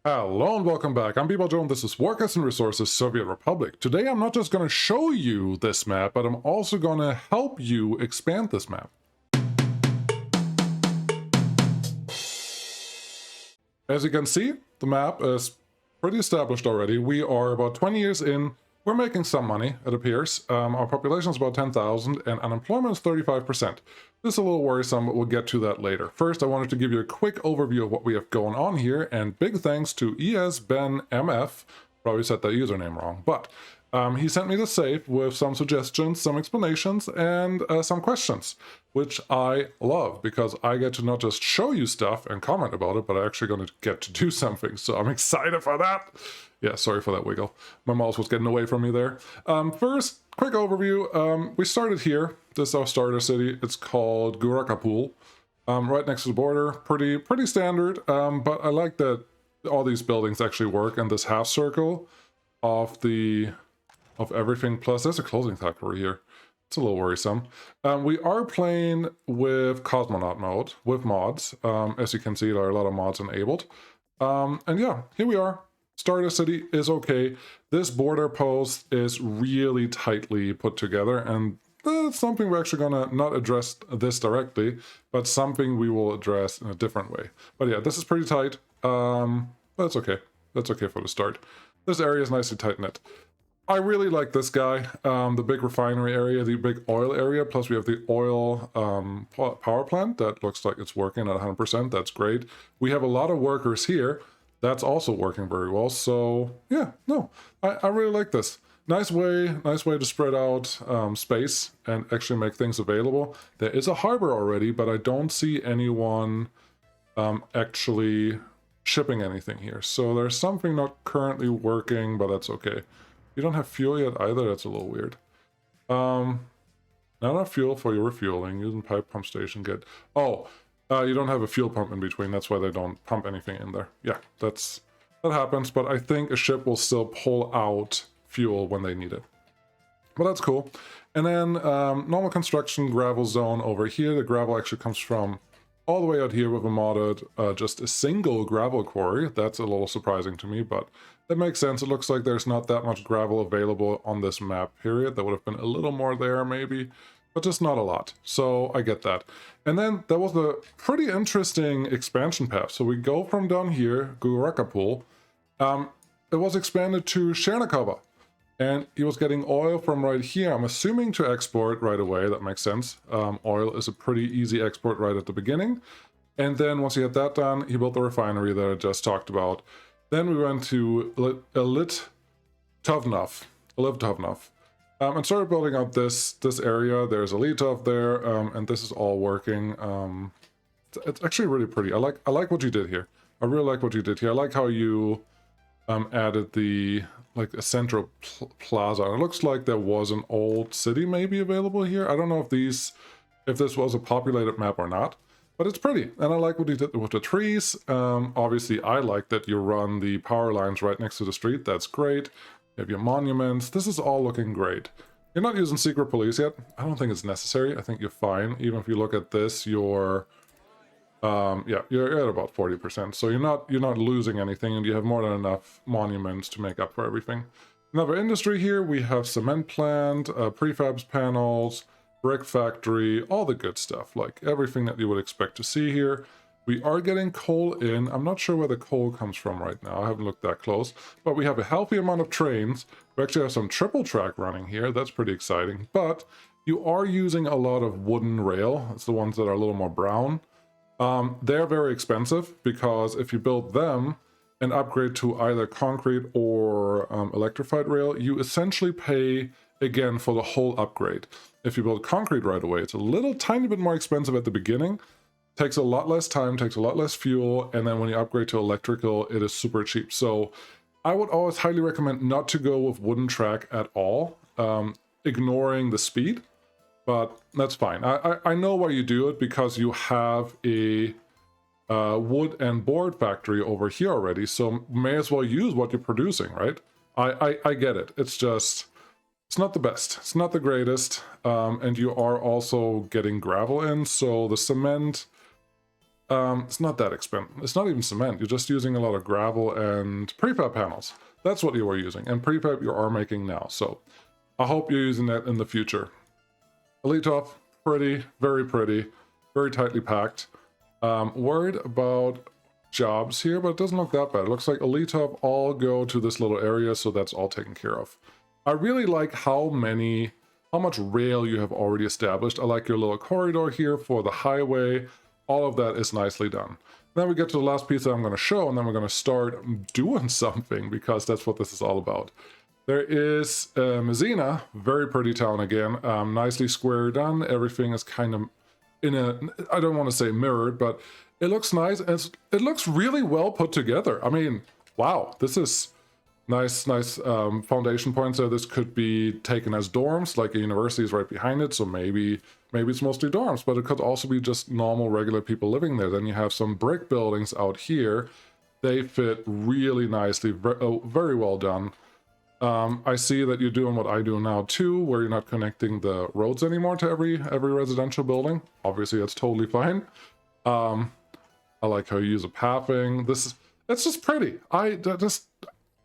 Hello and welcome back. I'm bballjo and this is Workers and Resources Soviet Republic. Today I'm not just going to show you this map, but I'm also going to help you expand this map. As you can see, the map is pretty established already. We are about 20 years in. We're making some money, it appears. Our population is about 10,000 and unemployment is 35%. This is a little worrisome, but we'll get to that later. First, I wanted to give you a quick overview of what we have going on here, and big thanks to ESBenMF, probably said that username wrong, but he sent me the save with some suggestions, some explanations, and some questions, which I love, because I get to not just show you stuff and comment about it, but I'm actually going to get to do something, so I'm excited for that. Yeah, sorry for that wiggle. My mouse was getting away from me there. First, quick overview. We started here. This is our starter city. It's called Gurakapul, right next to the border. Pretty standard, but I like that all these buildings actually work in this half circle of everything. Plus, there's a closing factory here. It's a little worrisome. We are playing with Cosmonaut mode, with mods. As you can see, there are a lot of mods enabled. And yeah, here we are. Starter city is okay. This border post is really tightly put together, and that's something we're actually gonna not address this directly, but something we will address in a different way. But yeah, this is pretty tight. That's okay. That's okay for the start. This area is nicely tight knit. I really like this guy, the big refinery area, the big oil area, plus we have the oil power plant that looks like it's working at 100%. That's great. We have a lot of workers here. That's also working very well. So yeah, no, I really like this. Nice way to spread out space and actually make things available. There is a harbor already, but I don't see anyone actually shipping anything here. So there's something not currently working, but that's okay. You don't have fuel yet either. That's a little weird. Not enough fuel for your refueling. Using pipe pump station. Good. Oh. You don't have a fuel pump in between, that's why they don't pump anything in there. Yeah, that happens, but I think a ship will still pull out fuel when they need it. But that's cool. And then normal construction gravel zone over here. The gravel actually comes from all the way out here with a modded, just a single gravel quarry. That's a little surprising to me, but that makes sense. It looks like there's not that much gravel available on this map period. There would have been a little more there maybe, but just not a lot. So I get that. And then there was a pretty interesting expansion path. So we go from down here, Gurakapul. It was expanded to Chernakova. And he was getting oil from right here. I'm assuming to export right away. That makes sense. Oil is a pretty easy export right at the beginning. And then once he had that done, he built the refinery that I just talked about. Then we went to Litovnov. And started building out this area. There's a Litov there, and this is all working. It's actually really pretty. I like what you did here. I really like what you did here. I like how you added the a central plaza. It looks like there was an old city maybe available here. I don't know if this was a populated map or not, but it's pretty. And I like what you did with the trees. Obviously, I like that you run the power lines right next to the street. That's great. You have your monuments. This is all looking great. You're not using secret police yet. I don't think it's necessary. I think you're fine. Even if you look at this, you're at about 40%. So you're not losing anything, and you have more than enough monuments to make up for everything. Another industry here. We have cement plant, prefabs panels, brick factory, all the good stuff, like everything that you would expect to see here. We are getting coal in. I'm not sure where the coal comes from right now. I haven't looked that close. But we have a healthy amount of trains. We actually have some triple track running here. That's pretty exciting. But you are using a lot of wooden rail. It's the ones that are a little more brown. They're very expensive because if you build them and upgrade to either concrete or electrified rail, you essentially pay again for the whole upgrade. If you build concrete right away, it's a little tiny bit more expensive at the beginning. Takes a lot less time, takes a lot less fuel, and then when you upgrade to electrical, it is super cheap. So I would always highly recommend not to go with wooden track at all, ignoring the speed, but that's fine. I know why you do it, because you have a wood and board factory over here already, so may as well use what you're producing, right? I get it. It's just, it's not the best. It's not the greatest, and you are also getting gravel in, so the cement It's not that expensive. It's not even cement. You're just using a lot of gravel and prefab panels. That's what you are using. And prefab you are making now. So I hope you're using that in the future. Elitov, pretty, very tightly packed. Worried about jobs here, but it doesn't look that bad. It looks like Elitov all go to this little area, so that's all taken care of. I really like how much rail you have already established. I like your little corridor here for the highway. All of that is nicely done. Then we get to the last piece that I'm going to show, and then we're going to start doing something, because that's what this is all about. There is Messina, very pretty town again, nicely square done. Everything is kind of in a, I don't want to say mirrored, but it looks nice, and it looks really well put together. I mean, wow, this is nice foundation points there. This could be taken as dorms, like a university is right behind it, so maybe it's mostly dorms, but it could also be just normal, regular people living there. Then you have some brick buildings out here. They fit really nicely, very well done. I see that you're doing what I do now too, where you're not connecting the roads anymore to every residential building. Obviously, that's totally fine. I like how you use a pathing. It's just pretty. Just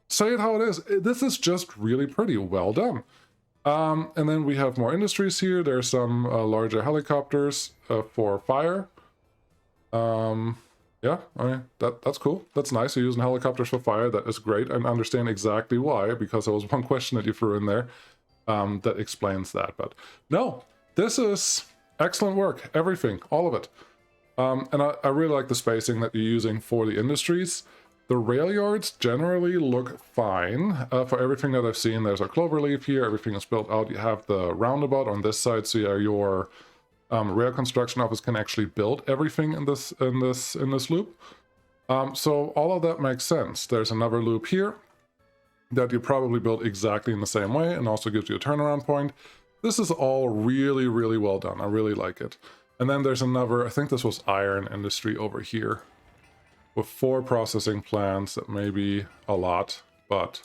say it how it is. This is just really pretty. Well done. And then we have more industries here. There's some larger helicopters for fire. Yeah, I mean, that's cool. That's nice. You're using helicopters for fire. That is great. And understand exactly why, because there was one question that you threw in there that explains that. But no, this is excellent work. Everything, all of it. And I really like the spacing that you're using for the industries. The rail yards generally look fine. For everything that I've seen, there's a cloverleaf here. Everything is built out. You have the roundabout on this side, so yeah, your rail construction office can actually build everything in this loop. So all of that makes sense. There's another loop here that you probably built exactly in the same way, and also gives you a turnaround point. This is all really, really well done. I really like it. And then there's another, I think this was iron industry over here, with 4 processing plants. That may be a lot, but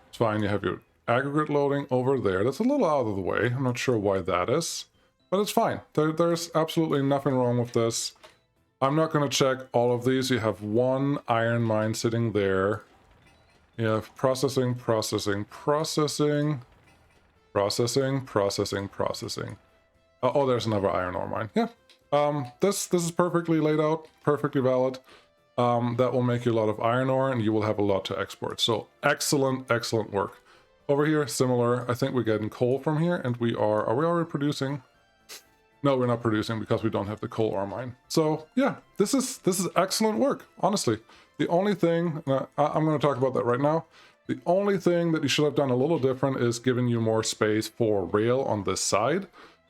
it's fine. You have your aggregate loading over there. That's a little out of the way. I'm not sure why that is, but it's fine. There's absolutely nothing wrong with this. I'm not going to check all of these. You have 1 iron mine sitting there. You have processing. Oh, there's another iron ore mine. Yeah. This is perfectly laid out, perfectly valid. That will make you a lot of iron ore, and you will have a lot to export. So excellent work. Over here, similar. I think we're getting coal from here, and are we already producing? No, we're not producing because we don't have the coal ore mine. So yeah, this is excellent work, honestly. The only thing, I'm going to talk about that right now. The only thing that you should have done a little different is giving you more space for rail on this side.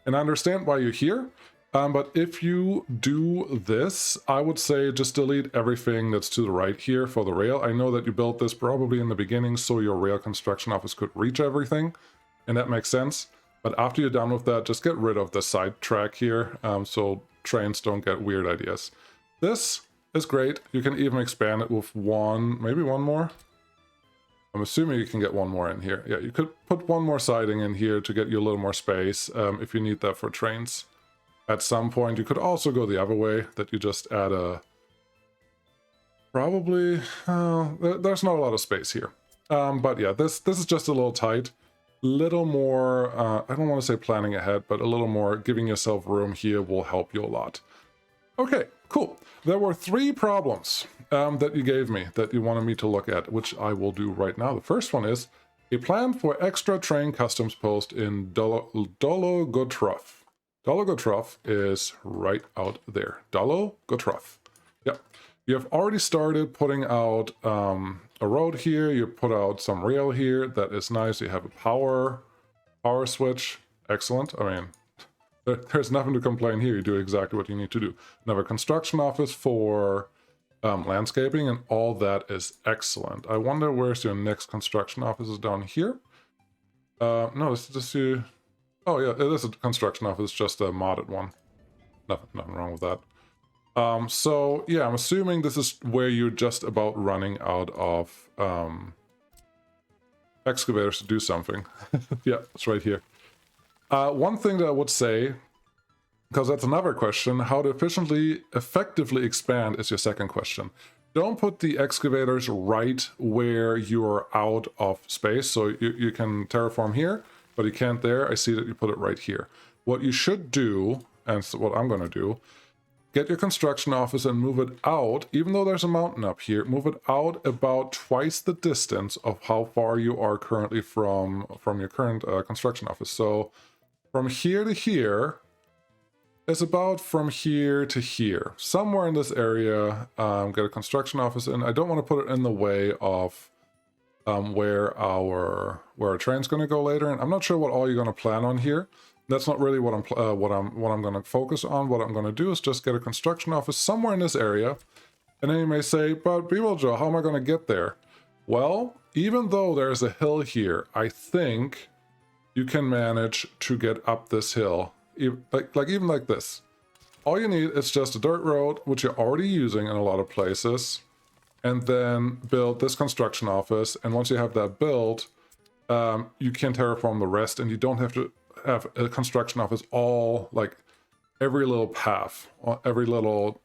And I understand why you're here. But if you do this, I would say just delete everything that's to the right here for the rail. I know that you built this probably in the beginning so your rail construction office could reach everything, and that makes sense. But after you're done with that, just get rid of the side track here so trains don't get weird ideas. This is great. You can even expand it with maybe one more. I'm assuming you can get one more in here. Yeah, you could put one more siding in here to get you a little more space if you need that for trains. At some point, you could also go the other way, that you just add a... Probably... there's not a lot of space here. But yeah, this is just a little tight. Little more, I don't want to say planning ahead, but a little more giving yourself room here will help you a lot. Okay, cool. There were 3 problems that you gave me that you wanted me to look at, which I will do right now. The first one is a plan for extra train customs post in Dologotrov. Dologotrov is right out there. Dologotrov. Yep. You have already started putting out a road here. You put out some rail here. That is nice. You have a power switch. Excellent. I mean, there's nothing to complain here. You do exactly what you need to do. Another construction office for landscaping, and all that is excellent. I wonder where's your next construction office. Is down here? No, this is just you. Oh yeah, it is a construction office, just a modded one. Nothing wrong with that. So yeah, I'm assuming this is where you're just about running out of excavators to do something. Yeah, it's right here. One thing that I would say Because that's another question. How to effectively expand is your second question. Don't put the excavators right where you're out of space. So you can terraform here, but you can't there. I see that you put it right here. What you should do, and so what I'm going to do, get your construction office and move it out, even though there's a mountain up here, move it out about twice the distance of how far you are currently from your current construction office. So from here to here is about from here to here. Somewhere in this area, get a construction office in. I don't want to put it in the way of where our train's going to go later. And I'm not sure what all you're going to plan on here. That's not really what I'm going to focus on. What I'm going to do is just get a construction office somewhere in this area. And then you may say, but bballjo, how am I going to get there? Well, even though there's a hill here, I think you can manage to get up this hill, even like this. All you need is just a dirt road, which you're already using in a lot of places, and then build this construction office. And once you have that built, you can terraform the rest, and you don't have to have a construction office all like every little path, every little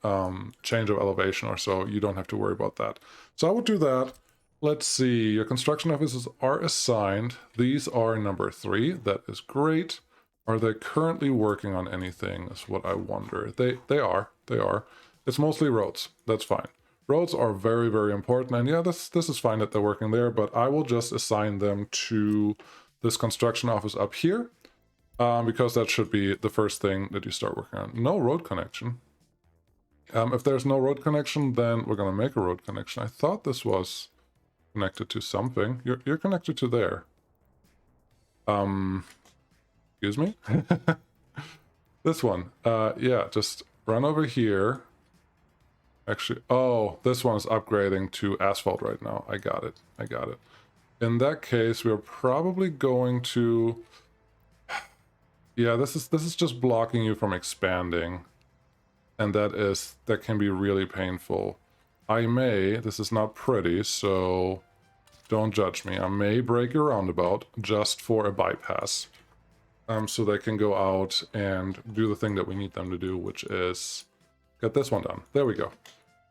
change of elevation or so. You don't have to worry about that. So I would do that. Let's see, your construction offices are assigned. These are number 3. That is great. Are they currently working on anything is what I wonder. They are. It's mostly roads. That's fine. Roads are very, very important. And yeah, this is fine that they're working there, but I will just assign them to this construction office up here. Because that should be the first thing that you start working on. No road connection. If there's no road connection, then we're going to make a road connection. I thought this was connected to something. You're connected to there. Excuse me? This one. Yeah, just run over here. Actually, oh, this one is upgrading to asphalt right now. I got it. In that case, we're probably going to... Yeah, this is just blocking you from expanding, and that can be really painful. This is not pretty, so don't judge me. I may break your roundabout just for a bypass, so they can go out and do the thing that we need them to do, which is get this one done. There we go.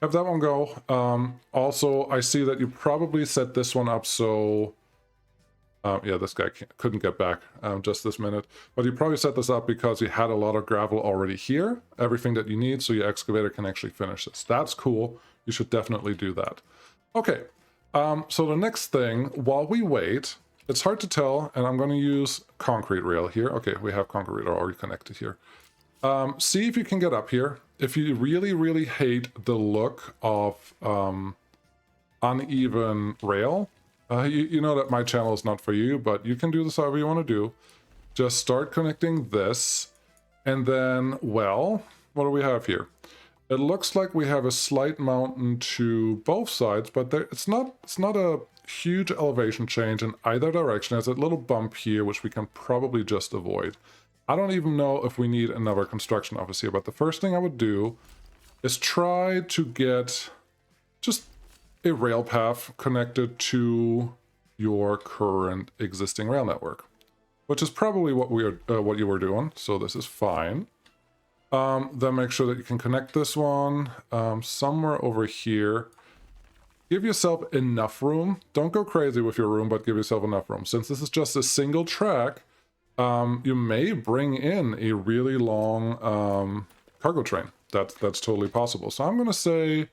Have that one go. Also, I see that you probably set this one up so... yeah, this guy couldn't get back just this minute. But you probably set this up because you had a lot of gravel already here. Everything that you need so your excavator can actually finish this. That's cool. You should definitely do that. Okay, so the next thing, while we wait, it's hard to tell, and I'm going to use concrete rail here. Okay, we have concrete rail already connected here. See if you can get up here. If you really, really hate the look of uneven rail, you know that my channel is not for you, but you can do this however you want to do. Just start connecting this, and then, well, what do we have here? It looks like we have a slight mountain to both sides, but it's not a huge elevation change in either direction. There's a little bump here, which we can probably just avoid. I don't even know if we need another construction office here, but the first thing I would do is try to get just a rail path connected to your current existing rail network, which is probably what you were doing. So this is fine. Then make sure that you can connect this one somewhere over here. Give yourself enough room. Don't go crazy with your room, but give yourself enough room. Since this is just a single track, you may bring in a really long cargo train. That's totally possible. So I'm going to say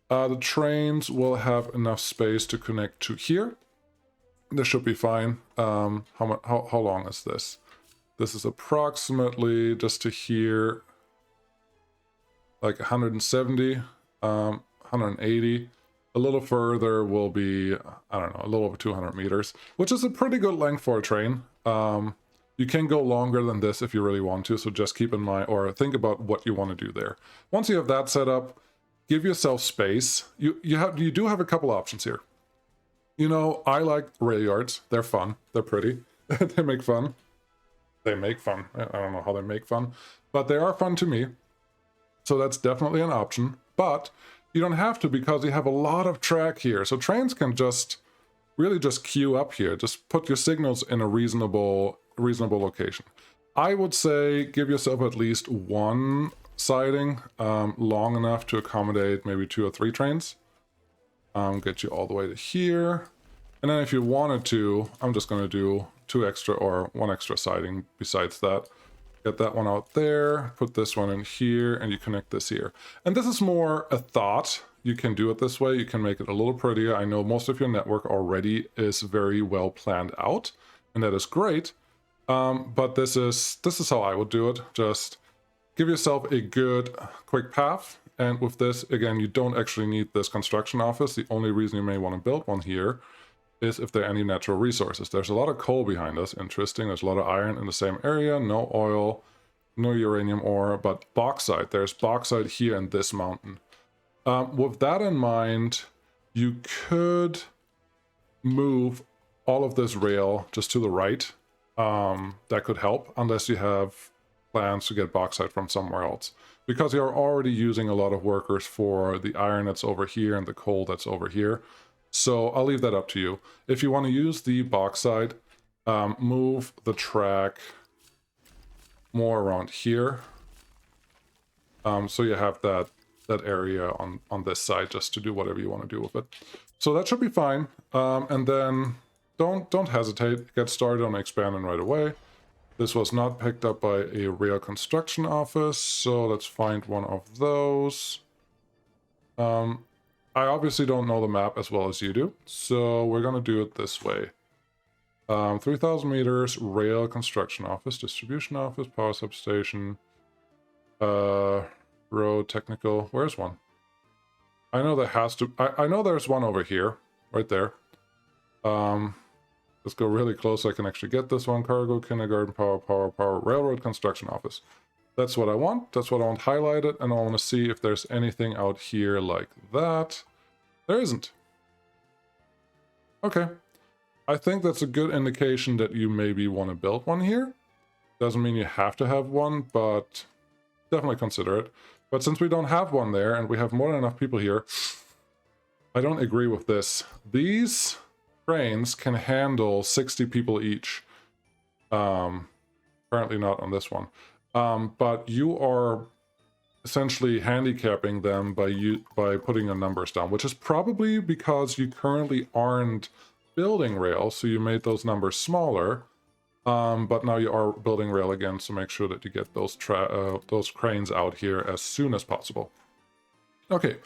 the trains will have enough space to connect to here. This should be fine. How long is this? This is approximately just to here, like 170, 180. A little further will be, I don't know, a little over 200 meters, which is a pretty good length for a train. You can go longer than this if you really want to, so just keep in mind, or think about what you want to do there. Once you have that set up, give yourself space. You do have a couple options here. You know, I like rail yards. They're fun. They're pretty. They make fun. They make fun. I don't know how they make fun, but they are fun to me. So that's definitely an option. But you don't have to, because you have a lot of track here. So trains can just really just queue up here. Just put your signals in a reasonable location. I would say give yourself at least one siding long enough to accommodate maybe 2 or 3 trains. Get you all the way to here. And then if you wanted to, I'm just going to do 2 extra or 1 extra siding besides that. Get that one out there, put this one in here, and you connect this here. And this is more a thought. You can do it this way. You can make it a little prettier. I know most of your network already is very well planned out, and that is great. But this is how I would do it. Just give yourself a good quick path. And with this, again, you don't actually need this construction office. The only reason you may want to build one here is if there are any natural resources. There's a lot of coal behind us, interesting. There's a lot of iron in the same area, no oil, no uranium ore, but bauxite. There's bauxite here in this mountain. With that in mind, you could move all of this rail just to the right. That could help, unless you have plans to get bauxite from somewhere else, because you're already using a lot of workers for the iron that's over here and the coal that's over here. So I'll leave that up to you. If you want to use the bauxite, move the track more around here. So you have that area on this side just to do whatever you want to do with it. So that should be fine. And then don't hesitate. Get started on expanding right away. This was not picked up by a rail construction office, so let's find one of those. I obviously don't know the map as well as you do, so we're going to do it this way. 3,000 meters, rail construction office, distribution office, power substation, road technical. Where's one? I know there has to... I know there's one over here, right there. Let's go really close so I can actually get this one. Cargo, kindergarten, power, railroad construction office. That's what I want. That's what I want highlighted, and I want to see if there's anything out here like that. There isn't. Okay. I think that's a good indication that you maybe want to build one here. Doesn't mean you have to have one, but definitely consider it. But since we don't have one there, and we have more than enough people here, I don't agree with this. These trains can handle 60 people each. Apparently not on this one. But you are essentially handicapping them by putting your numbers down, which is probably because you currently aren't building rail, so you made those numbers smaller. But now you are building rail again, so make sure that you get those cranes out here as soon as possible. Okay,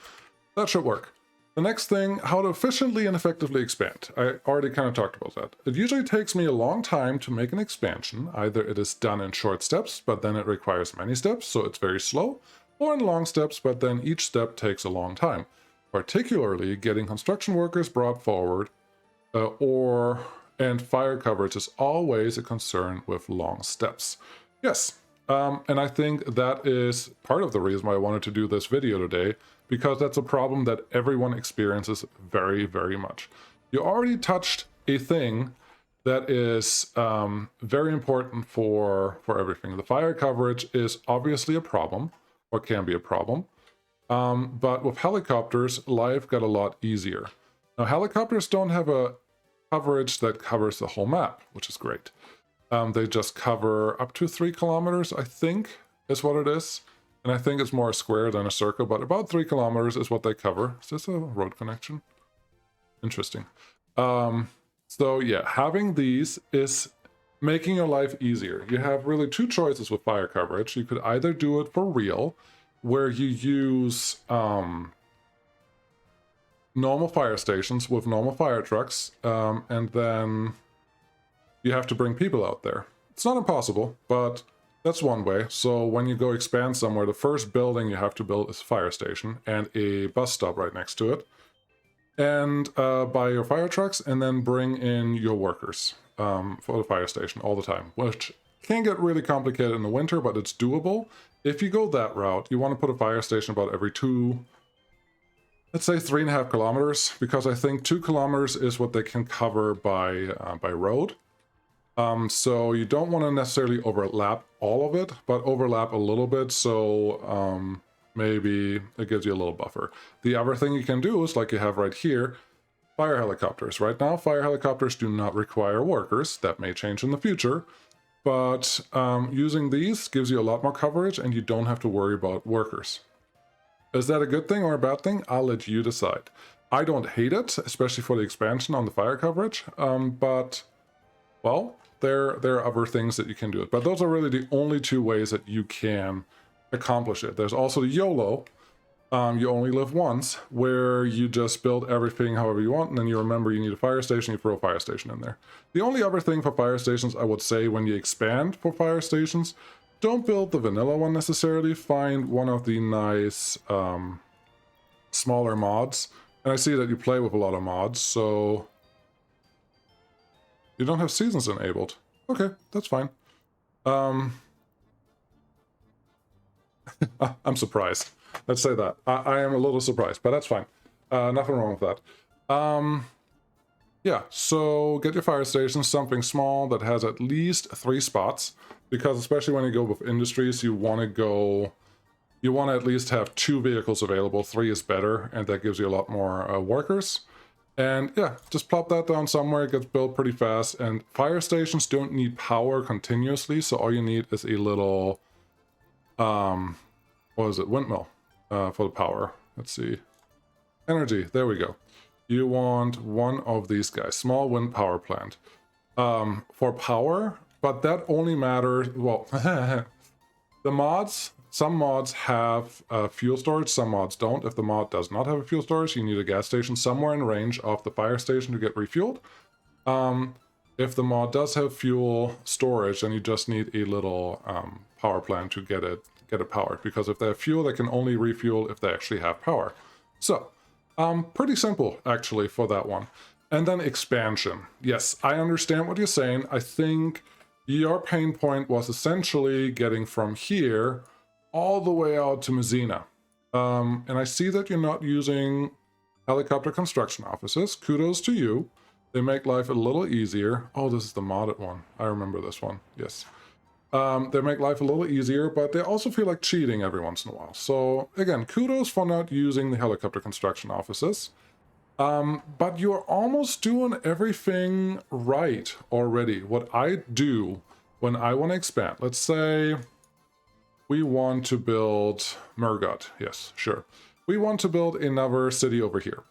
that should work. The next thing, how to efficiently and effectively expand. I already kind of talked about that. It usually takes me a long time to make an expansion. Either it is done in short steps, but then it requires many steps, so it's very slow, or in long steps, but then each step takes a long time. Particularly getting construction workers brought forward, and fire coverage is always a concern with long steps. Yes, and I think that is part of the reason why I wanted to do this video today, because that's a problem that everyone experiences very, very much. You already touched a thing that is very important for everything. The fire coverage is obviously a problem, or can be a problem, but with helicopters, life got a lot easier. Now, helicopters don't have a coverage that covers the whole map, which is great. They just cover up to 3 kilometers, I think, is what it is. And I think it's more a square than a circle, but about 3 kilometers is what they cover. Is this a road connection? Interesting. So yeah, having these is making your life easier. You have really 2 choices with fire coverage. You could either do it for real, where you use normal fire stations with normal fire trucks, and then you have to bring people out there. It's not impossible, but that's one way. So when you go expand somewhere, the first building you have to build is a fire station and a bus stop right next to it. And buy your fire trucks and then bring in your workers for the fire station all the time, which can get really complicated in the winter, but it's doable. If you go that route, you want to put a fire station about every 2, let's say 3.5 kilometers, because I think 2 kilometers is what they can cover by road. So you don't want to necessarily overlap all of it, but overlap a little bit, so maybe it gives you a little buffer. The other thing you can do is, like you have right here, fire helicopters. Right now, fire helicopters do not require workers. That may change in the future, but using these gives you a lot more coverage and you don't have to worry about workers. Is that a good thing or a bad thing? I'll let you decide. I don't hate it, especially for the expansion on the fire coverage, but, well, there are other things that you can do it. But those are really the only two ways that you can accomplish it. There's also the YOLO, you only live once, where you just build everything however you want, and then you remember you need a fire station, you throw a fire station in there. The only other thing for fire stations, I would say, when you expand for fire stations, don't build the vanilla one necessarily. Find one of the nice smaller mods. And I see that you play with a lot of mods, so you don't have seasons enabled. Okay, that's fine. I'm surprised. Let's say that. I am a little surprised, but that's fine. Nothing wrong with that. Yeah, so get your fire station, something small that has at least 3 spots, because especially when you go with industries, you want to at least have 2 vehicles available. 3 is better, and that gives you a lot more workers. And yeah, just plop that down somewhere. It gets built pretty fast, and fire stations don't need power continuously, so all you need is a little, what is it, windmill for the power. Let's see. Energy, there we go. You want one of these guys, small wind power plant, for power, but that only matters, well, the mods, some mods have fuel storage, some mods don't. If the mod does not have a fuel storage, you need a gas station somewhere in range of the fire station to get refueled. If the mod does have fuel storage, then you just need a little power plant to get it powered, because if they have fuel, they can only refuel if they actually have power. So, pretty simple, actually, for that one. And then expansion. Yes, I understand what you're saying. I think your pain point was essentially getting from here all the way out to Messina. And I see that you're not using helicopter construction offices. Kudos to you. They make life a little easier. Oh, this is the modded one. I remember this one. Yes. They make life a little easier, but they also feel like cheating every once in a while. So again, kudos for not using the helicopter construction offices. But you're almost doing everything right already. What I do when I want to expand, let's say we want to build Murgot. Yes, sure. We want to build another city over here.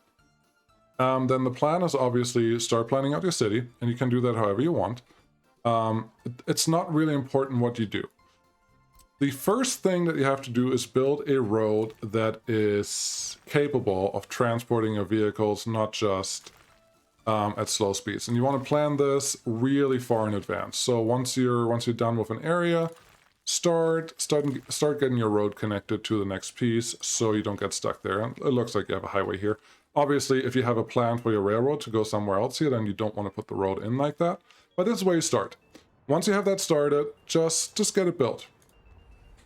Then the plan is obviously start planning out your city, and you can do that however you want. It's not really important what you do. The first thing that you have to do is build a road that is capable of transporting your vehicles, not just at slow speeds. And you want to plan this really far in advance. So once you're done with an area, start getting your road connected to the next piece so you don't get stuck there. And it looks like you have a highway here. Obviously, if you have a plan for your railroad to go somewhere else here, then you don't want to put the road in like that. But this is where you start. Once you have that started, just get it built.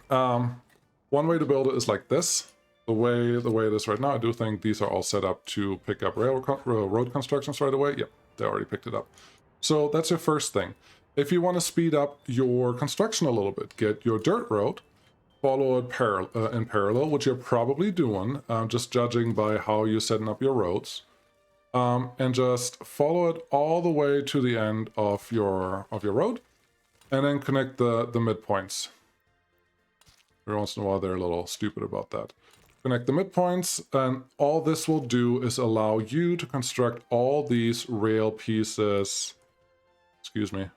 One way to build it is like this. The way it is right now, I do think these are all set up to pick up road constructions right away. Yep, they already picked it up. So that's your first thing. If you want to speed up your construction a little bit, get your dirt road, follow it in parallel, which you're probably doing, just judging by how you're setting up your roads. And just follow it all the way to the end of your road, and then connect the midpoints. Every once in a while, they're a little stupid about that. Connect the midpoints, and all this will do is allow you to construct all these rail pieces. Excuse me.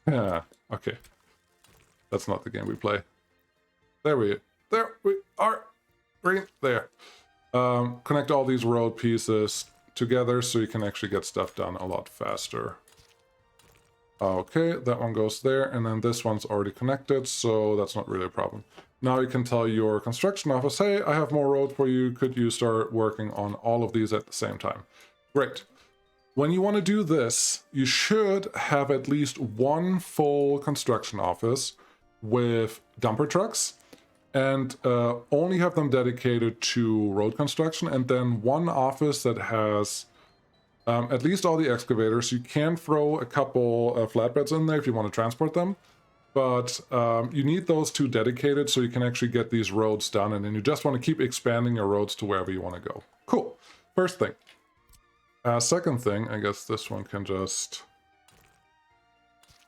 Okay. That's not the game we play. There we are. Green. There. Connect all these road pieces together so you can actually get stuff done a lot faster. Okay, that one goes there, and then this one's already connected, so that's not really a problem. Now you can tell your construction office, hey, I have more road for you, could you start working on all of these at the same time? Great. When you want to do this, you should have at least one full construction office with dumper trucks, and only have them dedicated to road construction, and then one office that has at least all the excavators. You can throw a couple flatbeds in there if you want to transport them, but you need those two dedicated so you can actually get these roads done, and then you just want to keep expanding your roads to wherever you want to go. Cool. First thing. Second thing, I guess this one can just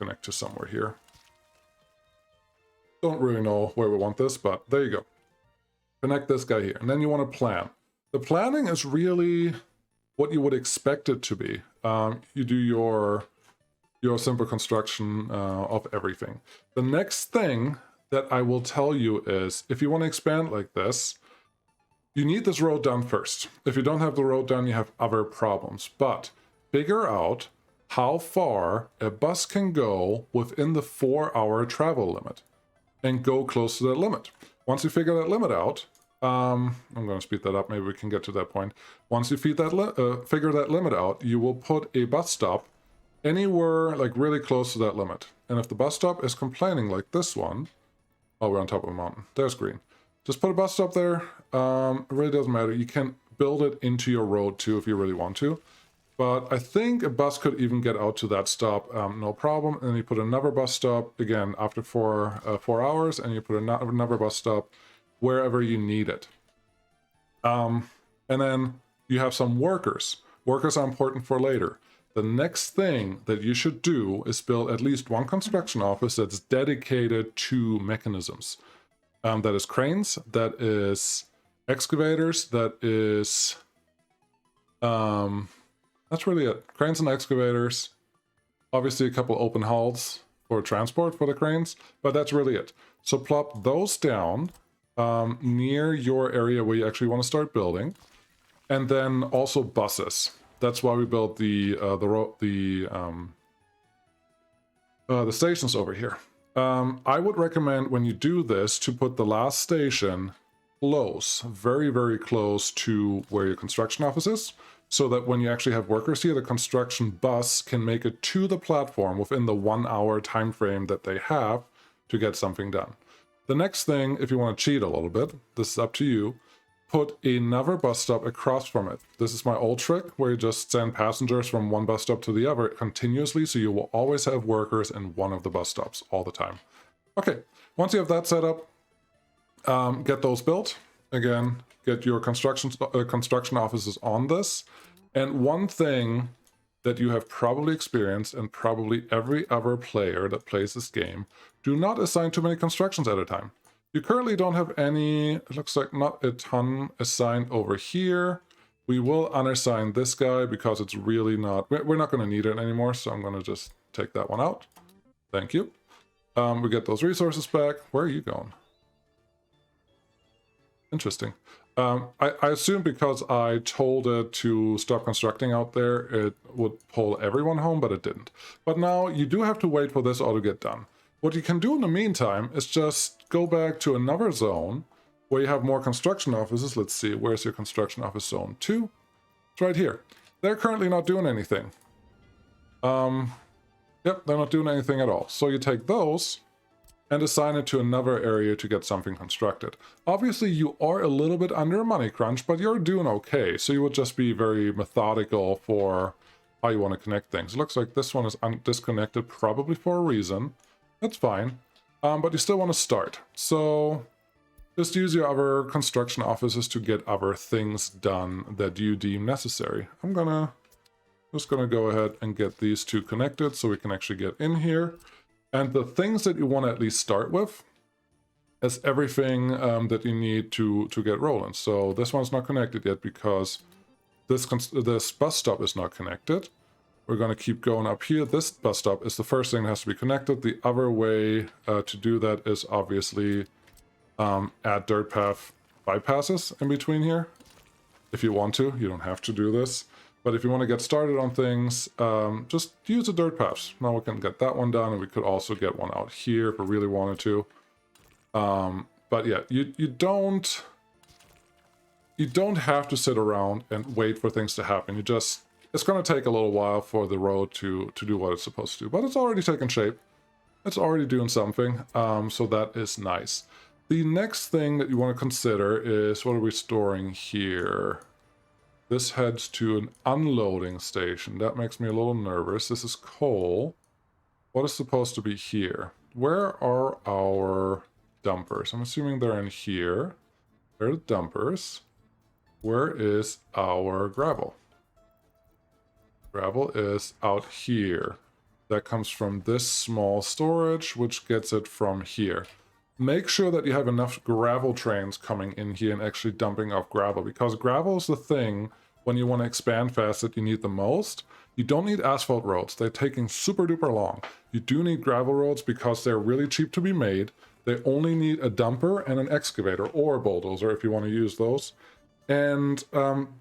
connect to somewhere here. Don't really know where we want this, but there you go. Connect this guy here. And then you want to plan. The planning is really what you would expect it to be. You do your simple construction of everything. The next thing that I will tell you is, if you want to expand like this, you need this road done first. If you don't have the road done, you have other problems. But figure out how far a bus can go within the 4-hour travel limit and go close to that limit. Once you figure that limit out, I'm going to speed that up, maybe we can get to that point. Once you figure that limit out, you will put a bus stop anywhere like really close to that limit. And if the bus stop is complaining like this one, oh, we're on top of a mountain, there's green. Just put a bus stop there. It really doesn't matter. You can build it into your road too if you really want to. But I think a bus could even get out to that stop, no problem. And then you put another bus stop, again, after 4 hours, and you put another bus stop wherever you need it. And then you have some workers. Workers are important for later. The next thing that you should do is build at least one construction office that's dedicated to mechanisms. That is cranes, that is excavators, that is... that's really it. Cranes and excavators. Obviously a couple open hulls for transport for the cranes, but that's really it. So plop those down near your area where you actually want to start building. And then also buses. That's why we built the stations over here. I would recommend when you do this to put the last station close, very, very close to where your construction office is, so that when you actually have workers here, the construction bus can make it to the platform within the 1-hour time frame that they have to get something done. The next thing, if you want to cheat a little bit, this is up to you, put another bus stop across from it. This is my old trick where you just send passengers from one bus stop to the other continuously, so you will always have workers in one of the bus stops all the time. Okay, once you have that set up, get those built. Again, get your construction offices on this. And one thing that you have probably experienced, and probably every other player that plays this game, do not assign too many constructions at a time. You currently don't have any, it looks like not a ton assigned over here. We will unassign this guy because it's really not, we're not going to need it anymore, so I'm going to just take that one out. Thank you. We get those resources back. Where are you going? Interesting. I assume because I told it to stop constructing out there, it would pull everyone home, but it didn't. But now you do have to wait for this all to get done. What you can do in the meantime is just go back to another zone where you have more construction offices. Let's see, where's your construction office zone 2? It's right here. They're currently not doing anything. Yep, they're not doing anything at all. So you take those and assign it to another area to get something constructed. Obviously, you are a little bit under a money crunch, but you're doing okay. So you would just be very methodical for how you want to connect things. It looks like this one is disconnected, probably for a reason. That's fine, but you still want to start. So just use your other construction offices to get other things done that you deem necessary. I'm just gonna go ahead and get these two connected so we can actually get in here. And the things that you want to at least start with is everything that you need to get rolling. So this one's not connected yet because this bus stop is not connected. We're going to keep going up here. This bus stop is the first thing that has to be connected. The other way to do that is obviously add dirt path bypasses in between here. If you want to, you don't have to do this. But if you want to get started on things, just use the dirt paths. Now we can get that one done, and we could also get one out here if we really wanted to. But yeah, you don't have to sit around and wait for things to happen. It's going to take a little while for the road to do what it's supposed to do, but it's already taken shape. It's already doing something, so that is nice. The next thing that you want to consider is, what are we storing here? This heads to an unloading station. That makes me a little nervous. This is coal. What is supposed to be here? Where are our dumpers? I'm assuming they're in here. They're the dumpers. Where is our gravel? Gravel is out here. That comes from this small storage, which gets it from here. Make sure that you have enough gravel trains coming in here and actually dumping off gravel, because gravel is the thing when you want to expand fast that you need the most. You don't need asphalt roads. They're taking super duper long. You do need gravel roads because they're really cheap to be made. They only need a dumper and an excavator or a bulldozer if you want to use those. And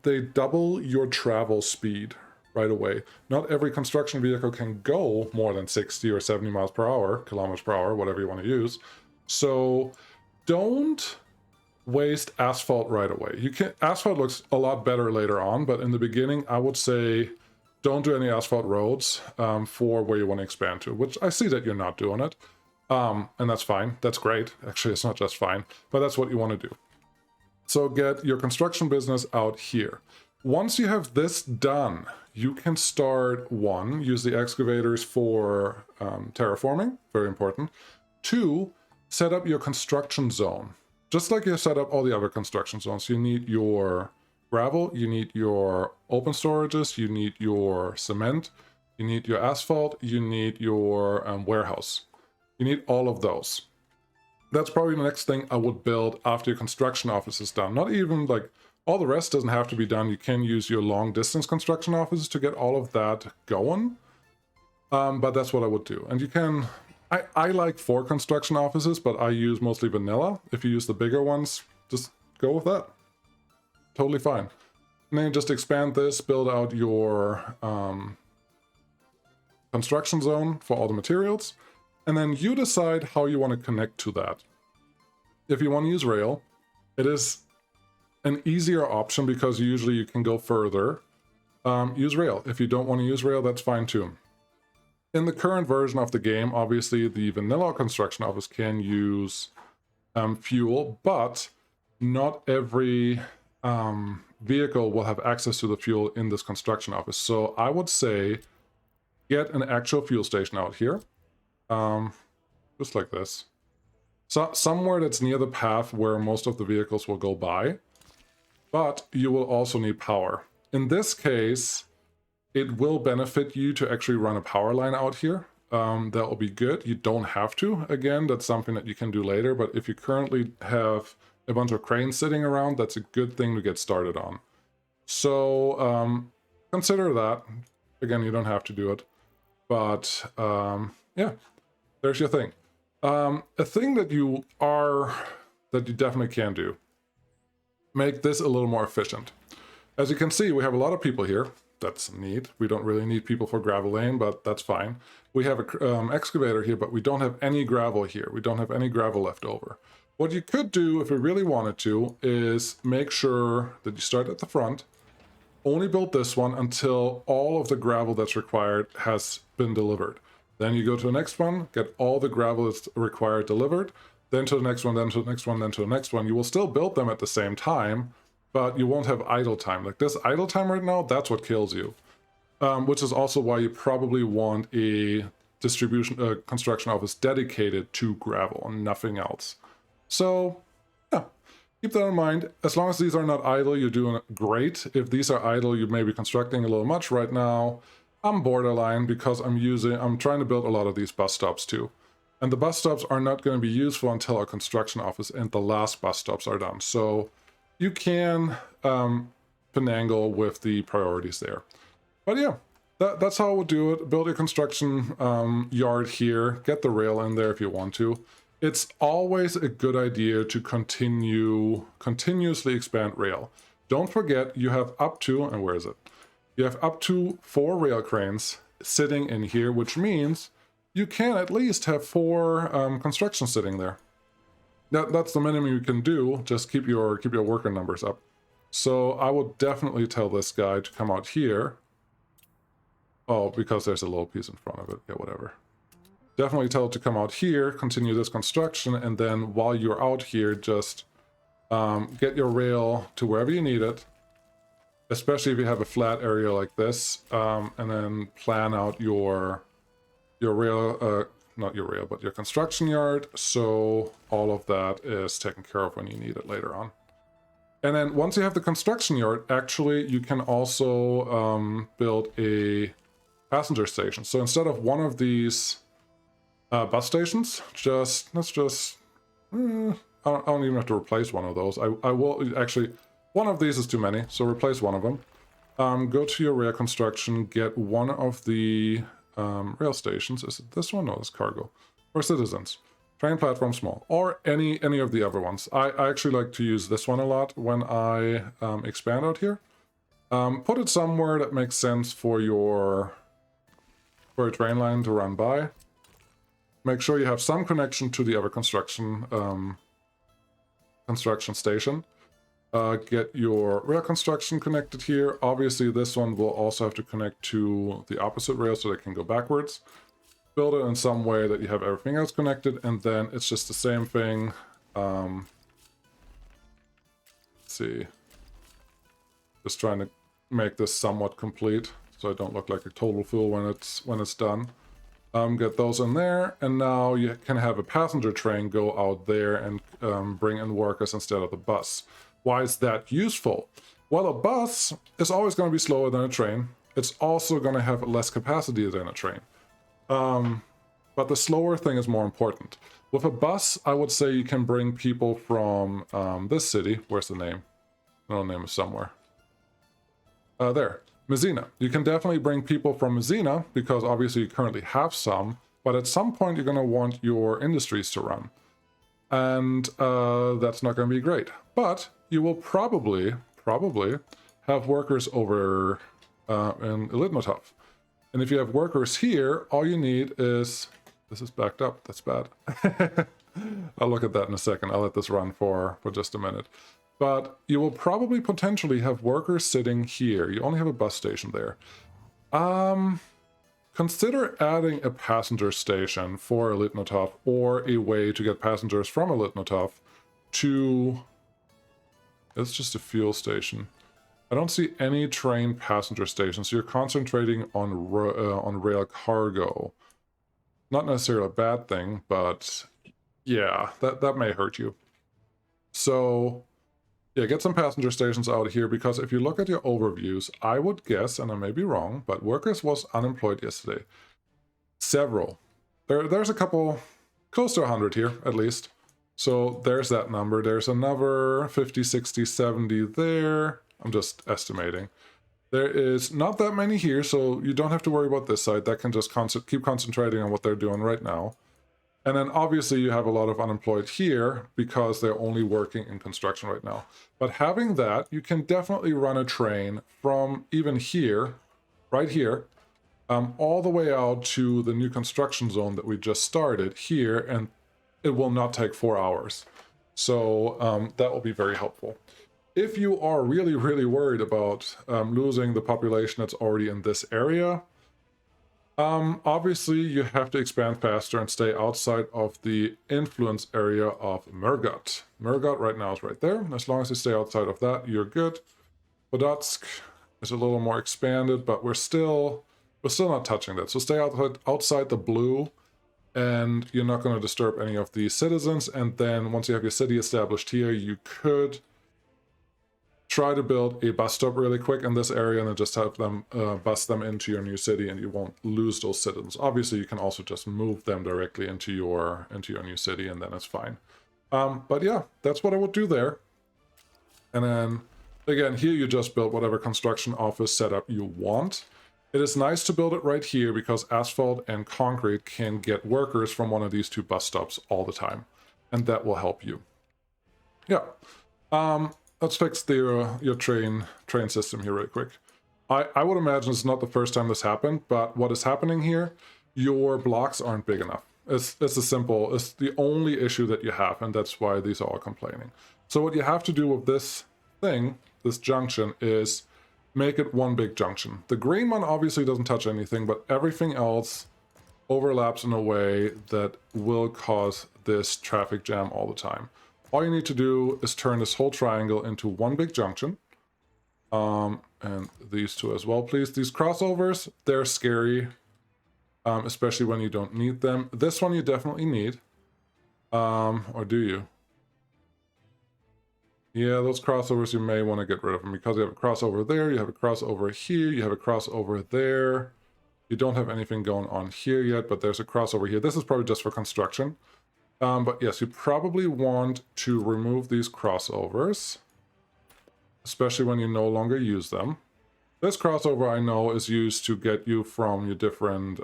they double your travel speed right away. Not every construction vehicle can go more than 60 or 70 miles per hour, kilometers per hour, whatever you want to use. So don't waste asphalt right away. Asphalt looks a lot better later on, but in the beginning, I would say don't do any asphalt roads for where you want to expand to, which I see that you're not doing it. And that's fine. That's great. Actually, it's not just fine, but that's what you want to do. So get your construction business out here. Once you have this done, you can start, use the excavators for terraforming, very important. 2, set up your construction zone. Just like you set up all the other construction zones, you need your gravel, you need your open storages, you need your cement, you need your asphalt, you need your warehouse. You need all of those. That's probably the next thing I would build after your construction office is done. Not even like all the rest doesn't have to be done. You can use your long distance construction offices to get all of that going. But that's what I would do. And you can, I like 4 construction offices, but I use mostly vanilla. If you use the bigger ones, just go with that. Totally fine. And then just expand this, build out your construction zone for all the materials. And then you decide how you want to connect to that. If you want to use rail, it is an easier option because usually you can go further. Use rail. If you don't want to use rail, that's fine too. In the current version of the game, obviously the vanilla construction office can use fuel, but not every vehicle will have access to the fuel in this construction office. So I would say get an actual fuel station out here. Just like this. So somewhere that's near the path where most of the vehicles will go by. But you will also need power. In this case, it will benefit you to actually run a power line out here. That will be good. You don't have to. Again, that's something that you can do later. But if you currently have a bunch of cranes sitting around, that's a good thing to get started on. So consider that. Again, you don't have to do it. But yeah. There's your thing. A thing that you definitely can do. Make this a little more efficient. As you can see, we have a lot of people here. That's neat. We don't really need people for gravel lane, but that's fine. We have an excavator here, but we don't have any gravel here. We don't have any gravel left over. What you could do, if you really wanted to, is make sure that you start at the front. Only build this one until all of the gravel that's required has been delivered. Then you go to the next one, get all the gravel that's required delivered, then to the next one, then to the next one, then to the next one. You will still build them at the same time, but you won't have idle time. Like this idle time right now, that's what kills you. Which is also why you probably want a construction office dedicated to gravel and nothing else. So, yeah, keep that in mind. As long as these are not idle, you're doing great. If these are idle, you may be constructing a little much right now. I'm borderline because I'm trying to build a lot of these bus stops too. And the bus stops are not going to be useful until our construction office and the last bus stops are done. So you can finagle with the priorities there. But yeah, that's how I would do it. Build your construction yard here. Get the rail in there if you want to. It's always a good idea to continuously expand rail. Don't forget you have up to, and where is it? You have up to 4 rail cranes sitting in here, which means you can at least have 4 construction sitting there. That's the minimum you can do. Just keep your worker numbers up. So I would definitely tell this guy to come out here. Oh, because there's a little piece in front of it. Yeah, whatever. Definitely tell it to come out here, continue this construction, and then while you're out here, just get your rail to wherever you need it. Especially if you have a flat area like this, and then plan out your rail, not your rail, but your construction yard, so all of that is taken care of when you need it later on. And then once you have the construction yard, actually, you can also build a passenger stations. So instead of one of these bus stations, let's just I don't even have to replace one of those. I will actually, one of these is too many, so replace one of them. Go to your rail construction, get one of the rail stations. Is it this one? No, it's cargo. Or citizens. Train platform small. Or any of the other ones. I actually like to use this one a lot when I expand out here. Put it somewhere that makes sense for a train line to run by. Make sure you have some connection to the other construction station. Get your rail construction connected here. Obviously, this one will also have to connect to the opposite rail so they can go backwards. Build it in some way that you have everything else connected, and then it's just the same thing. Let's see. Just trying to make this somewhat complete so I don't look like a total fool when it's done. Get those in there, and now you can have a passenger train go out there and bring in workers instead of the bus. Why is that useful? Well, a bus is always going to be slower than a train. It's also going to have less capacity than a train. But the slower thing is more important. With a bus, I would say you can bring people from this city. Where's the name? No, name is somewhere. There. Messina. You can definitely bring people from Messina, because obviously you currently have some, but at some point you're going to want your industries to run. And that's not going to be great. But you will probably have workers over in Elitnotov. And if you have workers here, all you need is... This is backed up. That's bad. I'll look at that in a second. I'll let this run for just a minute. But you will probably potentially have workers sitting here. You only have a bus station there. Consider adding a passenger station for Elitnotov, or a way to get passengers from Elitnotov to... It's just a fuel station. I don't see any train passenger stations. So you're concentrating on rail cargo. Not necessarily a bad thing, but yeah, that may hurt you. So yeah, get some passenger stations out here, because if you look at your overviews, I would guess, and I may be wrong, but workers was unemployed yesterday. Several. There's a couple, close to 100 here, at least. So there's that number. There's another 50, 60, 70 there. I'm just estimating. There is not that many here, so you don't have to worry about this side. That can just keep concentrating on what they're doing right now. And then obviously you have a lot of unemployed here because they're only working in construction right now. But having that, you can definitely run a train from even here, right here, all the way out to the new construction zone that we just started here, and it will not take 4 hours. So that will be very helpful. If you are really, really worried about losing the population that's already in this area, obviously you have to expand faster and stay outside of the influence area of Murgot. Murgot right now is right there. As long as you stay outside of that, you're good. Podotsk is a little more expanded, but we're still not touching that. So stay outside the blue, and you're not going to disturb any of the citizens. And then once you have your city established here, you could try to build a bus stop really quick in this area, and then just have them bus them into your new city, and you won't lose those citizens. Obviously, you can also just move them directly into your new city, and then it's fine. But yeah, that's what I would do there. And then again, here you just build whatever construction office setup you want. It is nice to build it right here, because asphalt and concrete can get workers from one of these two bus stops all the time, and that will help you. Yeah. Let's fix your train system here really quick. I would imagine it's not the first time this happened, but what is happening here, your blocks aren't big enough. It's the only issue that you have, and that's why these are all complaining. So what you have to do with this junction, is make it one big junction. The green one obviously doesn't touch anything, but everything else overlaps in a way that will cause this traffic jam all the time. All you need to do is turn this whole triangle into one big junction. And these two as well, please. These crossovers, they're scary, especially when you don't need them. This one you definitely need. Or do you? Yeah, those crossovers, you may want to get rid of them, because you have a crossover there, you have a crossover here, you have a crossover there. You don't have anything going on here yet, but there's a crossover here. This is probably just for construction. But yes, you probably want to remove these crossovers, especially when you no longer use them. This crossover, I know, is used to get you from your different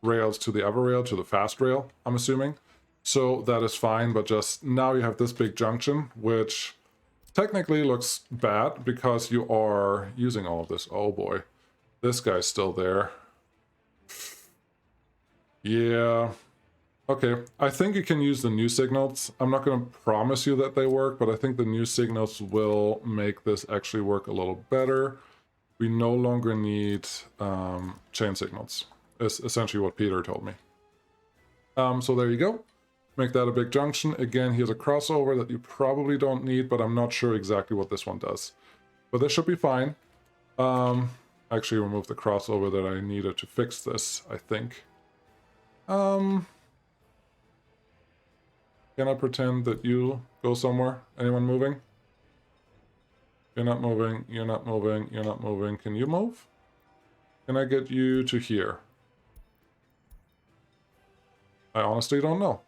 rails to the other rail, to the fast rail, I'm assuming. So that is fine, but just now you have this big junction, which technically looks bad because you are using all of this. Oh boy, this guy's still there. Yeah. Okay, I think you can use the new signals. I'm not going to promise you that they work, but I think the new signals will make this actually work a little better. We no longer need chain signals, is essentially what Peter told me. So there you go. Make that a big junction. Again, here's a crossover that you probably don't need, but I'm not sure exactly what this one does. But this should be fine. Actually remove the crossover that I needed to fix this, I think. Can I pretend that you go somewhere? Anyone moving? You're not moving, you're not moving, you're not moving. Can you move? Can I get you to here? I honestly don't know.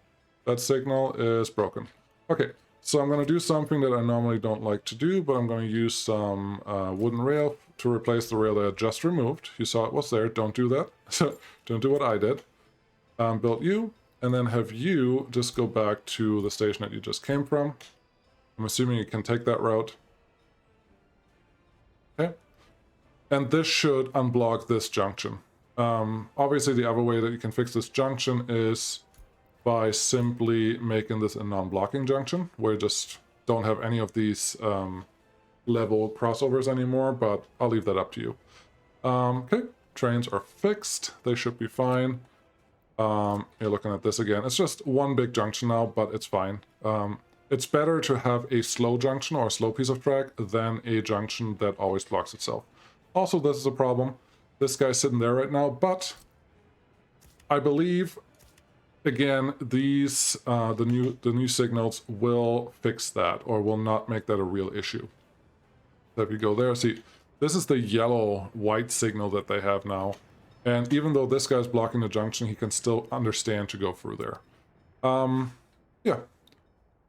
That signal is broken. Okay, so I'm going to do something that I normally don't like to do, but I'm going to use some wooden rail to replace the rail that I just removed. You saw it was there. Don't do that. So don't do what I did. Build you. And then have you just go back to the station that you just came from. I'm assuming you can take that route. Okay. And this should unblock this junction. Obviously, the other way that you can fix this junction is by simply making this a non-blocking junction, where you just don't have any of these level crossovers anymore, but I'll leave that up to you. Okay, trains are fixed. They should be fine. You're looking at this again. It's just one big junction now, but it's fine. It's better to have a slow junction or a slow piece of track than a junction that always blocks itself. Also, this is a problem. This guy's sitting there right now, but I believe, again, these the new signals will fix that, or will not make that a real issue. So if you go there, see, this is the yellow-white signal that they have now. And even though this guy's blocking the junction, he can still understand to go through there. Yeah.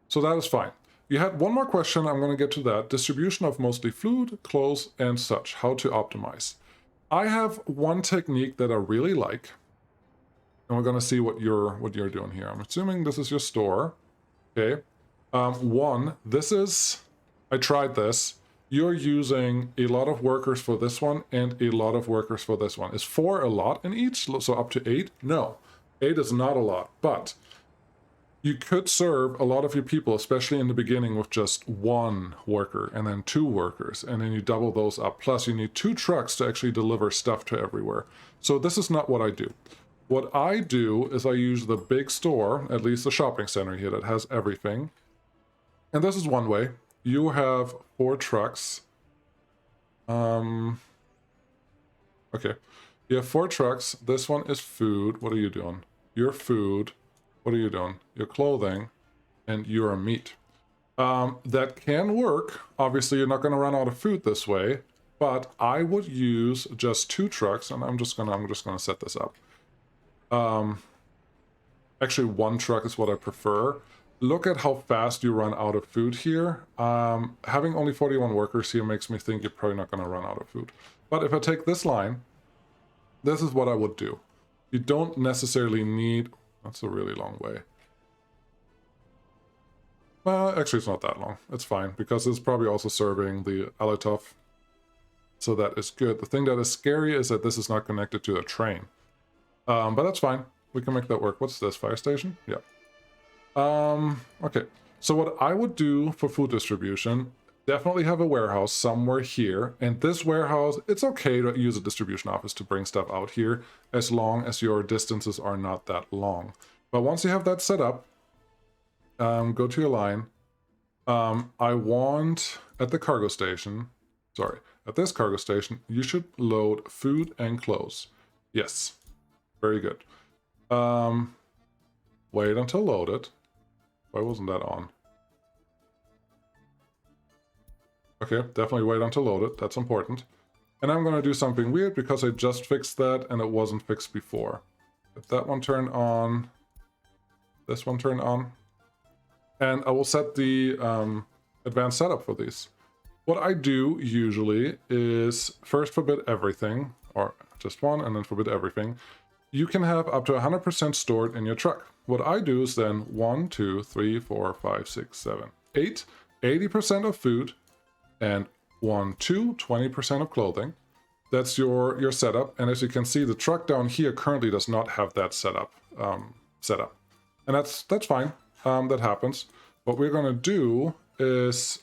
So that is fine. You had one more question. I'm going to get to that. Distribution of mostly food, clothes, and such. How to optimize. I have one technique that I really like. And we're going to see what you're doing here. I'm assuming this is your store. Okay. I tried this. You're using a lot of workers for this one and a lot of workers for this one. Is 4 a lot in each? So up to 8? No. 8 is not a lot, but you could serve a lot of your people, especially in the beginning, with just 1 worker and then 2 workers, and then you double those up. Plus, you need 2 trucks to actually deliver stuff to everywhere. So this is not what I do. What I do is I use the big store, at least the shopping center here that has everything. And this is one way. You have 4 trucks. Okay. You have 4 trucks. This one is food. What are you doing? You're food. What are you doing? You're clothing. And you're meat. That can work. Obviously, you're not going to run out of food this way. But I would use just 2 trucks. And I'm just gonna set this up. Actually, 1 truck is what I prefer. Look at how fast you run out of food here. Having only 41 workers here makes me think you're probably not going to run out of food. But if I take this line, this is what I would do. You don't necessarily need... That's a really long way. Well, actually, it's not that long. It's fine, because it's probably also serving the Alatov. So that is good. The thing that is scary is that this is not connected to a train. But that's fine. We can make that work. What's this? Fire station? Yeah. Okay, so what I would do for food distribution, definitely have a warehouse somewhere here, and this warehouse, it's okay to use a distribution office to bring stuff out here, as long as your distances are not that long. But once you have that set up, go to your line. I want, at the cargo station, sorry, at this cargo station, you should load food and clothes. Yes, very good. Wait until loaded. Why wasn't that on? Okay, definitely wait until loaded. That's important. And I'm going to do something weird because I just fixed that and it wasn't fixed before. If that one turned on, this one turned on. And I will set the advanced setup for these. What I do usually is first forbid everything, or just one, and then forbid everything. You can have up to 100% stored in your truck. What I do is then 1, 2, 3, 4, 5, 6, 7, 8, 80% of food, and 1, 2, 20% of clothing. That's your setup. And as you can see, the truck down here currently does not have that setup. And that's fine. That happens. What we're going to do is...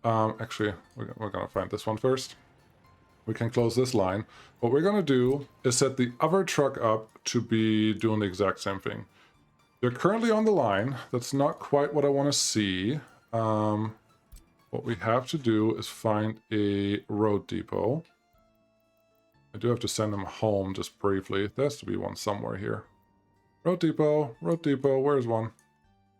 actually, we're going to find this one first. We can close this line. What we're going to do is set the other truck up to be doing the exact same thing. They're currently on the line. That's not quite what I want to see. What we have to do is find a road depot. I do have to send them home just briefly. There has to be one somewhere here. Road depot, where's one?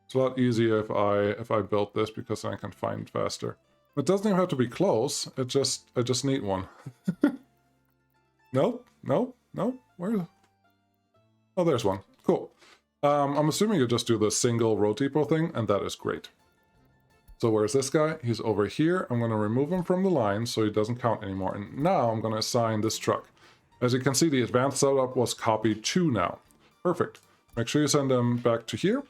It's a lot easier if I built this because then I can find it faster. It doesn't even have to be close. I just need one. Nope. Where? Oh, there's one. Cool. I'm assuming you just do the single road depot thing, and that is great. So where's this guy? He's over here. I'm going to remove him from the line so he doesn't count anymore. And now I'm going to assign this truck. As you can see, the advanced setup was copied to now. Perfect. Make sure you send them back to here.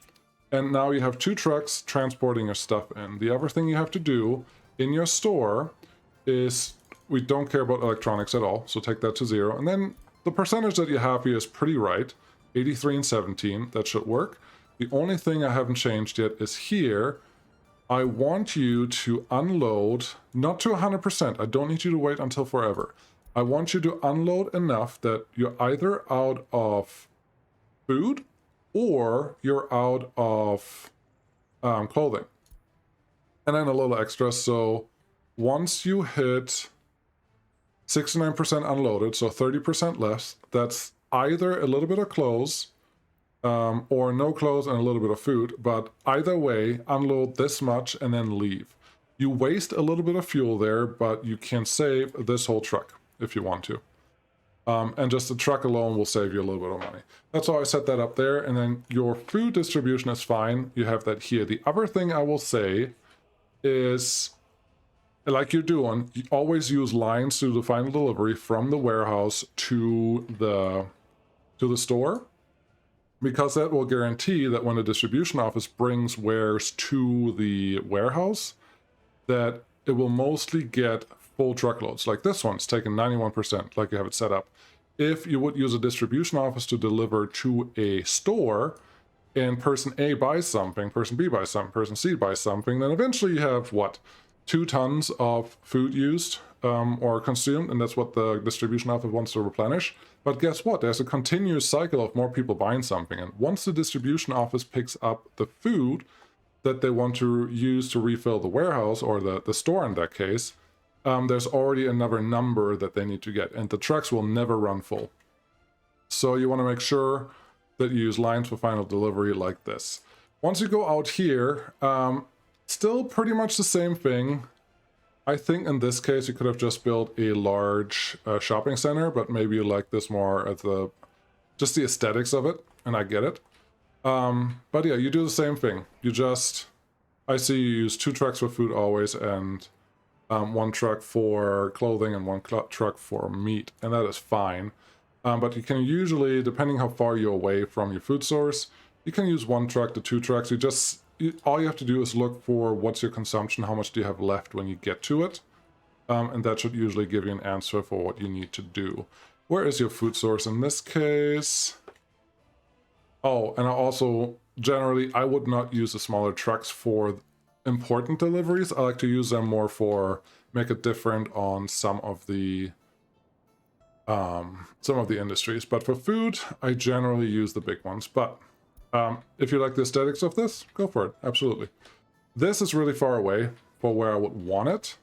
And now you have 2 trucks transporting your stuff in. The other thing you have to do in your store is, we don't care about electronics at all, so take that to 0. And then the percentage that you have here is pretty right. 83 and 17, that should work. The only thing I haven't changed yet is here. I want you to unload, not to 100%, I don't need you to wait until forever. I want you to unload enough that you're either out of food or you're out of clothing. And then a little extra, so once you hit 69% unloaded, so 30% less, that's either a little bit of clothes, or no clothes and a little bit of food, but either way, unload this much and then leave. You waste a little bit of fuel there, but you can save this whole truck if you want to. And just the truck alone will save you a little bit of money. That's why I set that up there, and then your food distribution is fine. You have that here. The other thing I will say is, like you're doing, you always use lines to do the final delivery from the warehouse to the store, because that will guarantee that when the distribution office brings wares to the warehouse, that it will mostly get full truckloads. Like this one's taken 91%, like you have it set up. If you would use a distribution office to deliver to a store, and person A buys something, person B buys something, person C buys something, then eventually you have, what, 2 tons of food used or consumed, and that's what the distribution office wants to replenish. But guess what? There's a continuous cycle of more people buying something, and once the distribution office picks up the food that they want to use to refill the warehouse, or the store in that case, there's already another number that they need to get, and the trucks will never run full. So you want to make sure that you use lines for final delivery like this. Once you go out here, still pretty much the same thing. I think in this case you could have just built a large shopping center, but maybe you like this more at just the aesthetics of it, and I get it. But yeah, you do the same thing. I see you use 2 trucks for food always, and 1 truck for clothing and 1 truck for meat, and that is fine. But you can usually, depending how far you're away from your food source, you can use 1 truck to 2 trucks. All you have to do is look for what's your consumption, how much do you have left when you get to it, and that should usually give you an answer for what you need to do. Where is your food source in this case? Oh, and I also, generally, I would not use the smaller trucks for important deliveries. I like to use them more for make it different on some of the industries. But for food, I generally use the big ones. But if you like the aesthetics of this, go for it. Absolutely. This is really far away for where I would want it.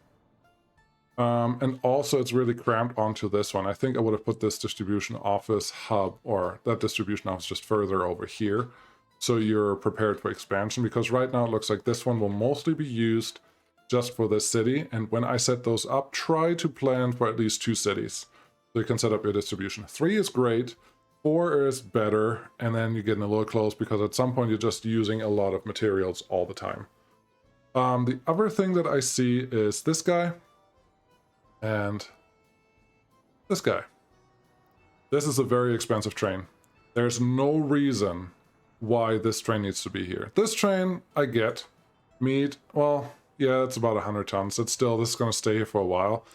And also it's really cramped onto this one. I think I would have put this distribution office hub, or that distribution office, just further over here, so you're prepared for expansion, because right now it looks like this one will mostly be used just for this city. And when I set those up, try to plan for at least 2 cities. So you can set up your distribution. 3 is great, 4 is better, and then you're getting a little close because at some point you're just using a lot of materials all the time. The other thing that I see is this guy and this guy. This is a very expensive train. There's no reason why this train needs to be here. This train, I get. Meat, well, yeah, it's about 100 tons. It's still, this is going to stay here for a while.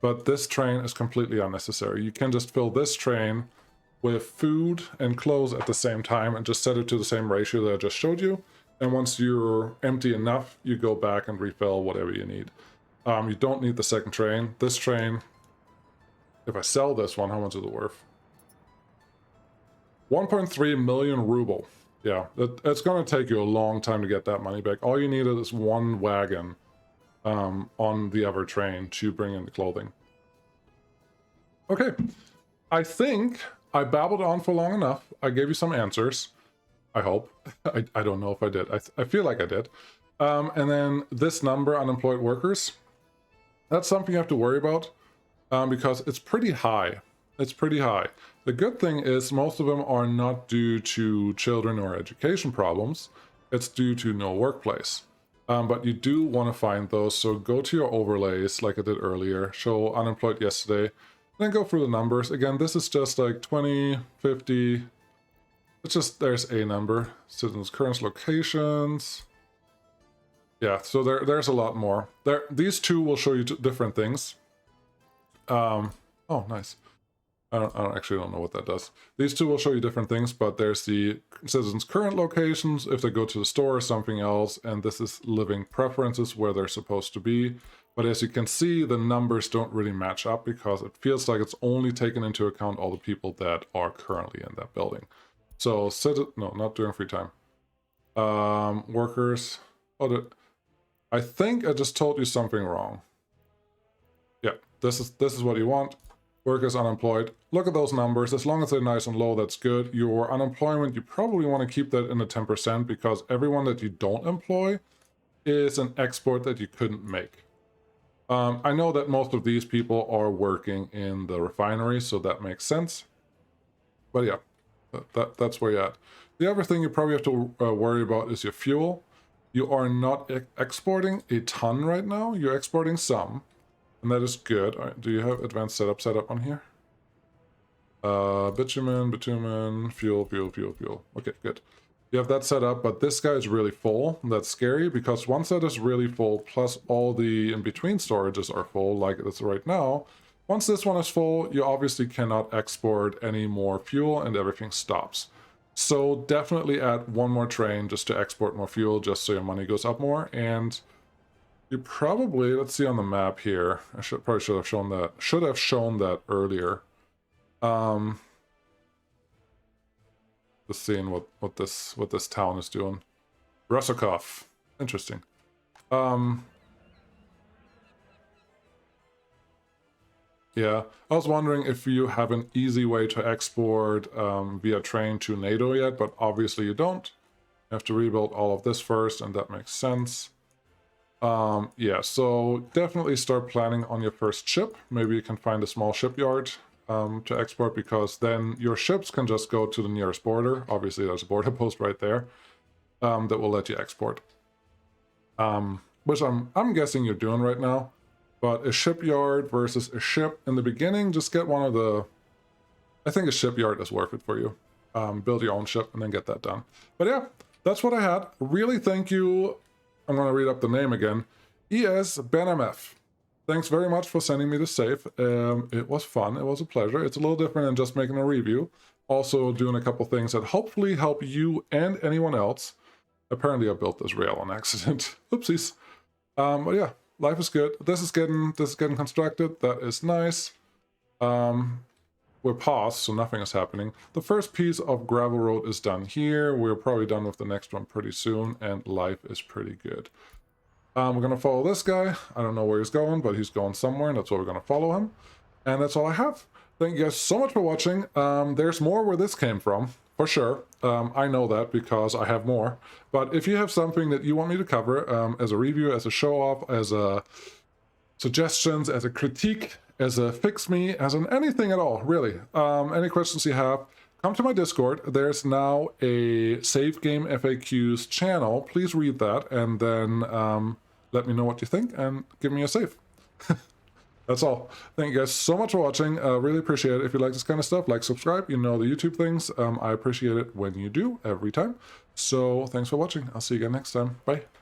But this train is completely unnecessary. You can just fill this train with food and clothes at the same time and just set it to the same ratio that I just showed you. And once you're empty enough, you go back and refill whatever you need. You don't need the second train. This train, if I sell this one, how much is it worth? 1.3 million ruble. Yeah, it's going to take you a long time to get that money back. All you need is one wagon on the other train to bring in the clothing. Okay, I think I babbled on for long enough. I gave you some answers. I hope. I don't know if I did. I feel like I did. And then this number, unemployed workers, that's something you have to worry about because it's pretty high. It's pretty high. The good thing is most of them are not due to children or education problems. It's due to no workplace. But you do want to find those, so go to your overlays like I did earlier, show unemployed yesterday, then go through the numbers. Again, this is just like 20, 50, it's just, there's a number, citizens' current locations. Yeah, so there's a lot more. These two will show you different things. Oh, nice. I actually don't know what that does. These two will show you different things, but there's the citizens' current locations, if they go to the store or something else, and this is living preferences where they're supposed to be. But as you can see, the numbers don't really match up because it feels like it's only taken into account all the people that are currently in that building. So, no, not during free time. Workers. I think I just told you something wrong. Yeah, this is what you want. Workers unemployed. Look at those numbers. As long as they're nice and low, that's good. Your unemployment, you probably want to keep that in the 10% because everyone that you don't employ is an export that you couldn't make. I know that most of these people are working in the refinery, so that makes sense. But yeah, that's where you're at. The other thing you probably have to worry about is your fuel. You are not exporting a ton right now. You're exporting some. And that is good. Right, do you have advanced setup set up on here? Bitumen, fuel. Okay, good. You have that set up, but this guy is really full. That's scary because once that is really full, plus all the in-between storages are full, like it's right now, once this one is full, you obviously cannot export any more fuel and everything stops. So definitely add one more train just to export more fuel, just so your money goes up more. And you probably, let's see on the map here. I probably should have shown that. Should have shown that earlier. Just seeing what this town is doing. Rusakov. Interesting. Yeah, I was wondering if you have an easy way to export via train to NATO yet, but obviously you don't. You have to rebuild all of this first, and that makes sense. Yeah, so definitely start planning on your first ship. Maybe you can find a small shipyard to export, because then your ships can just go to the nearest border. Obviously there's a border post right there that will let you export. Which I'm guessing you're doing right now. But a shipyard versus a ship in the beginning, just get one of the... I think a shipyard is worth it for you. Build your own ship and then get that done. But yeah, that's what I had. Really thank you. I'm going to read up the name again. ES Benamef. Thanks very much for sending me the save. It was fun. It was a pleasure. It's a little different than just making a review. Also doing a couple things that hopefully help you and anyone else. Apparently I built this rail on accident. Oopsies. But yeah, life is good. This is getting constructed. That is nice. We're paused, so nothing is happening. The first piece of gravel road is done here. We're probably done with the next one pretty soon, and life is pretty good. We're going to follow this guy. I don't know where he's going, but he's going somewhere, and that's where we're going to follow him. And that's all I have. Thank you guys so much for watching. There's more where this came from for sure. I know that because I have more. But if you have something that you want me to cover as a review, as a show-off, as a suggestions, as a critique, as a fix me, as an anything at all, really, any questions you have, come to my Discord. There's now a Save Game FAQs channel. Please read that and then let me know what you think and give me a save. That's all. Thank you guys so much for watching. Really appreciate it. If you like this kind of stuff, like, subscribe. You know the YouTube things. I appreciate it when you do, every time. So thanks for watching. I'll see you again next time. Bye.